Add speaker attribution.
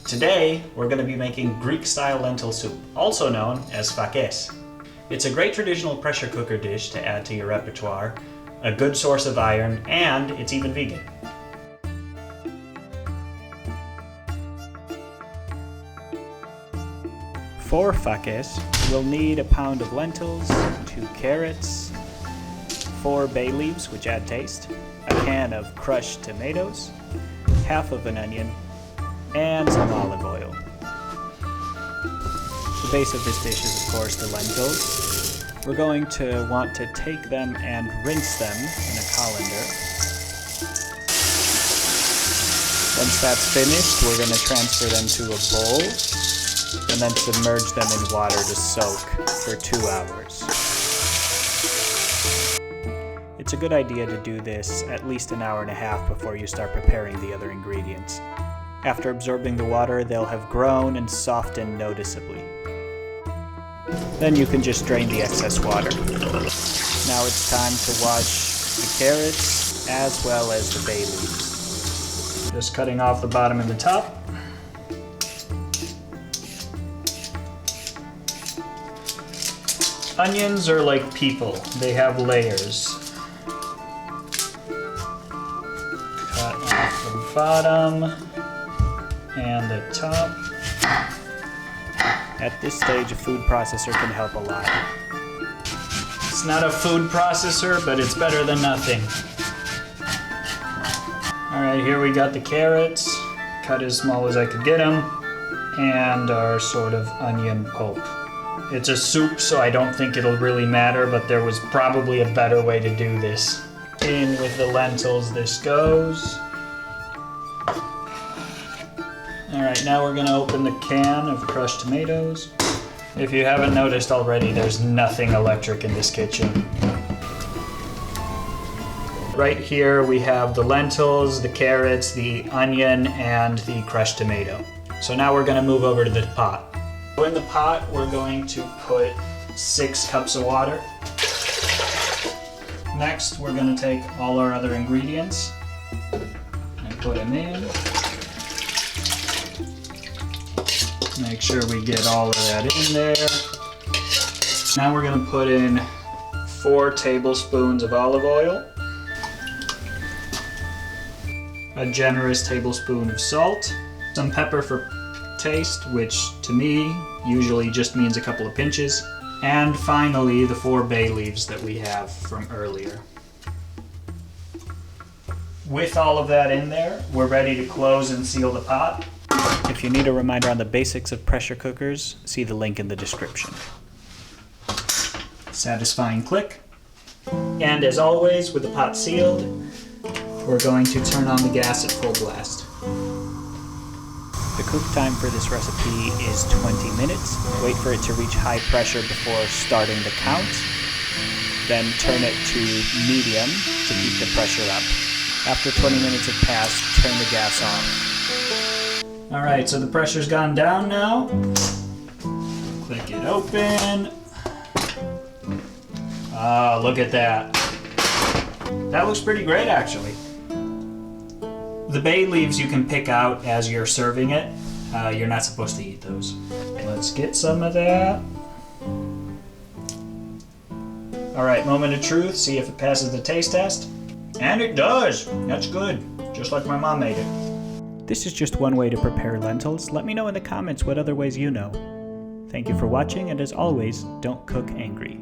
Speaker 1: Today, we're going to be making Greek-style lentil soup, also known as fakés. It's a great traditional pressure cooker dish to add to your repertoire, a good source of iron, and it's even vegan. For fakés, we'll need a pound of lentils, 2 carrots, 4 bay leaves, which add taste, a can of crushed tomatoes, half of an onion, and some olive oil. The base of this dish is, of course, the lentils. We're going to want to take them and rinse them in a colander. Once that's finished, we're going to transfer them to a bowl and then submerge them in water to soak for 2 hours. It's a good idea to do this at least an hour and a half before you start preparing the other ingredients. After absorbing the water, they'll have grown and softened noticeably. Then you can just drain the excess water. Now it's time to wash the carrots as well as the bay leaves. Just cutting off the bottom and the top. Onions are like people, they have layers. Cut off the bottom and the top. At this stage, a food processor can help a lot. It's not a food processor, but it's better than nothing. Alright, here we got the carrots, cut as small as I could get them, and our sort of onion pulp. It's a soup, so I don't think it'll really matter, but there was probably a better way to do this. In with the lentils this goes. Alright, now we're going to open the can of crushed tomatoes. If you haven't noticed already, there's nothing electric in this kitchen. Right here we have the lentils, the carrots, the onion, and the crushed tomato. So now we're going to move over to the pot. In the pot, we're going to put 6 cups of water. Next, we're going to take all our other ingredients and put them in. Make sure we get all of that in there. Now we're going to put in 4 tablespoons of olive oil, a generous tablespoon of salt, some pepper for taste, which to me usually just means a couple of pinches, and finally the 4 bay leaves that we have from earlier. With all of that in there, we're ready to close and seal the pot. If you need a reminder on the basics of pressure cookers, see the link in the description. Satisfying click. And as always, with the pot sealed, we're going to turn on the gas at full blast. The cook time for this recipe is 20 minutes. Wait for it to reach high pressure before starting the count. Then turn it to medium to keep the pressure up. After 20 minutes have passed, turn the gas off. Alright, so the pressure's gone down now. Click it open. Ah, look at that. That looks pretty great, actually. The bay leaves you can pick out as you're serving it. You're not supposed to eat those. Let's get some of that. Alright, moment of truth. See if it passes the taste test. And it does! That's good. Just like my mom made it. This is just one way to prepare lentils. Let me know in the comments what other ways you know. Thank you for watching, and as always, don't cook angry.